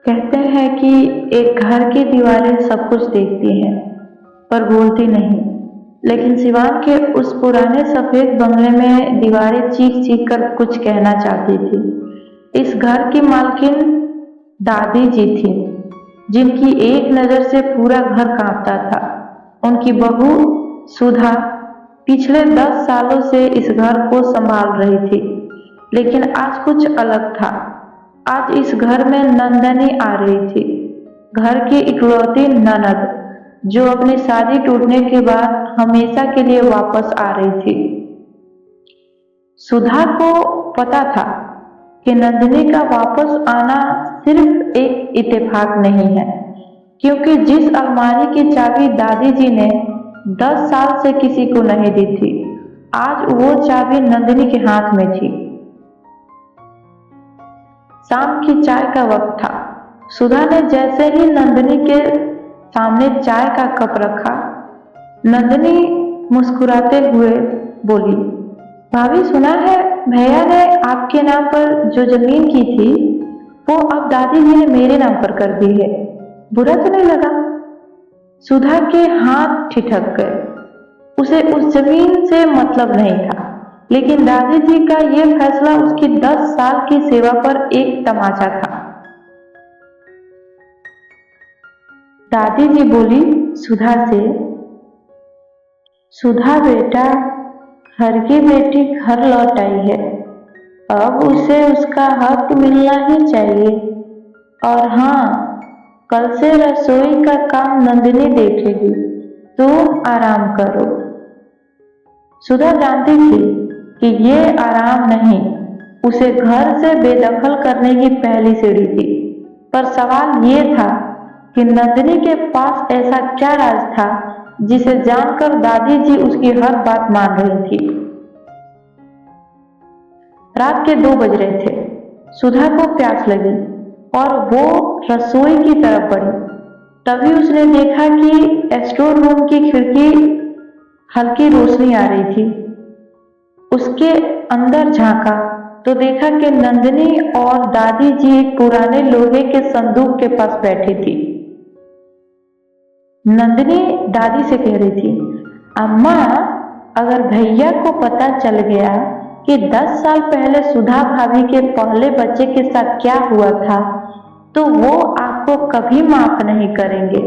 कहते हैं कि एक घर की दीवारें सब कुछ देखती हैं पर बोलती नहीं। लेकिन सिवान के उस पुराने सफेद बंगले में दीवारें चीख चीख कर कुछ कहना चाहती थी। इस घर की मालकिन दादी जी थी, जिनकी एक नजर से पूरा घर कांपता था। उनकी बहू सुधा पिछले 10 सालों से इस घर को संभाल रही थी, लेकिन आज कुछ अलग था। आज इस घर में नंदनी आ रही थी, घर की इकलौती ननद, जो अपनी शादी टूटने के बाद हमेशा के लिए वापस आ रही थी। सुधा को पता था कि नंदिनी का वापस आना सिर्फ एक इत्तेफाक नहीं है, क्योंकि जिस अलमारी की चाबी दादी जी ने 10 साल से किसी को नहीं दी थी, आज वो चाबी नंदिनी के हाथ में थी। शाम की चाय का वक्त था। सुधा ने जैसे ही नंदिनी के सामने चाय का कप रखा, नंदिनी मुस्कुराते हुए बोली, भाभी, सुना है भैया ने आपके नाम पर जो जमीन की थी वो अब दादी जी ने मेरे नाम पर कर दी है। बुरा तो नहीं लगा? सुधा के हाथ ठिठक गए। उसे उस जमीन से मतलब नहीं था, लेकिन दादी जी का यह फैसला उसकी 10 साल की सेवा पर एक तमाचा था। दादी जी बोली सुधा से, सुधा बेटा, घर की बेटी घर लौट आई है, अब उसे उसका हक मिलना ही चाहिए। और हाँ, कल से रसोई का काम नंदिनी देखेगी, तुम आराम करो। सुधा जानती थी कि ये आराम नहीं, उसे घर से बेदखल करने की पहली सीढ़ी थी। पर सवाल ये था कि नंदिनी के पास ऐसा क्या राज था जिसे जानकर दादी जी उसकी हर बात मान रही थी। रात के 2 बज रहे थे। सुधा को प्यास लगी और वो रसोई की तरफ बढ़ी। तभी उसने देखा कि स्टोर रूम की खिड़की हल्की रोशनी आ रही थी। उसके अंदर झांका तो देखा कि नंदिनी और दादी जी एक पुराने लोहे के संदूक के पास बैठी थी। नंदिनी दादी से कह रही थी, अम्मा, अगर भैया को पता चल गया कि 10 साल पहले सुधा भाभी के पहले बच्चे के साथ क्या हुआ था, तो वो आपको कभी माफ नहीं करेंगे।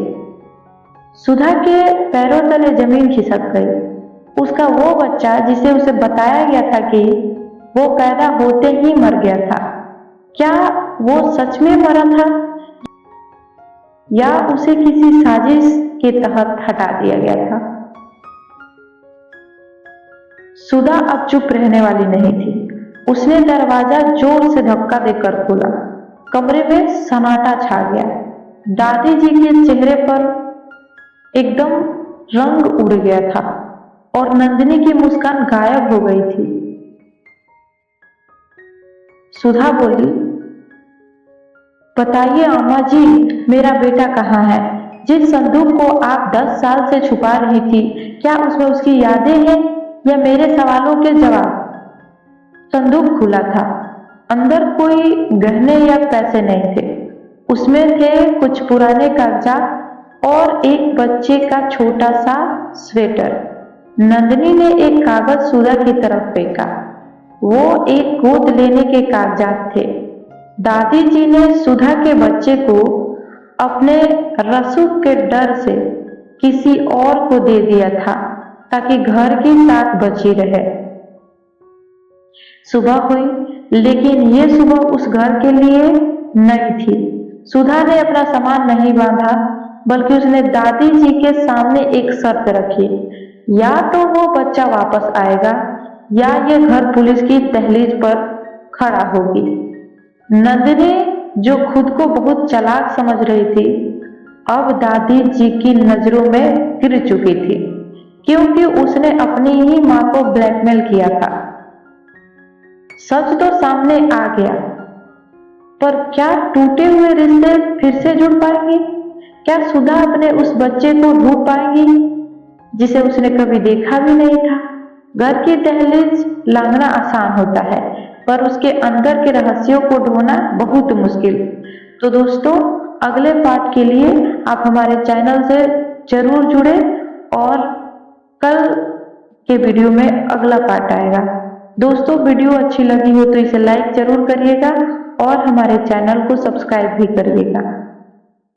सुधा के पैरों तले जमीन खिसक गई। उसका वो बच्चा जिसे उसे बताया गया था कि वो पैदा होते ही मर गया था, क्या वो सच में मरा था या उसे किसी साजिश के तहत हटा दिया गया था? सुधा अब चुप रहने वाली नहीं थी। उसने दरवाजा जोर से धक्का देकर खोला। कमरे में सन्नाटा छा गया। दादी जी के चेहरे पर एकदम रंग उड़ गया था और नंदिनी की मुस्कान गायब हो गई थी। सुधा बोली, बताइए अम्मा जी, मेरा बेटा कहाँ है? जिस संदूक को आप 10 साल से छुपा रही थी, क्या उसमें उसकी यादें हैं या मेरे सवालों के जवाब? संदूक खुला था। अंदर कोई गहने या पैसे नहीं थे। उसमें थे कुछ पुराने कागजात और एक बच्चे का छोटा सा स्वेटर। नंदिनी ने एक कागज सुधा की तरफ फेंका। वो एक गोद लेने के कागजात थे। दादी जी ने सुधा के बच्चे को अपने रसूख के डर से किसी और को दे दिया था ताकि घर की साख बची रहे। सुबह हुई, लेकिन ये सुबह उस घर के लिए नई थी। सुधा ने अपना सामान नहीं बांधा, बल्कि उसने दादी जी के सामने एक शर्त रखी, या तो वो बच्चा वापस आएगा या ये घर पुलिस की दहलीज पर खड़ा होगी। नंदिनी, जो खुद को बहुत चालाक समझ रही थी, अब दादी जी की नजरों में गिर चुकी थी, क्योंकि उसने अपनी ही मां को ब्लैकमेल किया था। सच तो सामने आ गया, पर क्या टूटे हुए रिश्ते फिर से जुड़ पाएंगे? क्या सुधा अपने उस बच्चे को ढूंढ पाएंगी जिसे उसने कभी देखा भी नहीं था? घर की दहलीज लांघना आसान होता है, पर उसके अंदर के रहस्यों को ढूंढना बहुत मुश्किल। तो दोस्तों, अगले पार्ट के लिए आप हमारे चैनल से जरूर जुड़े और कल के वीडियो में अगला पार्ट आएगा। दोस्तों, वीडियो अच्छी लगी हो तो इसे लाइक जरूर करिएगा और हमारे चैनल को सब्सक्राइब भी करिएगा।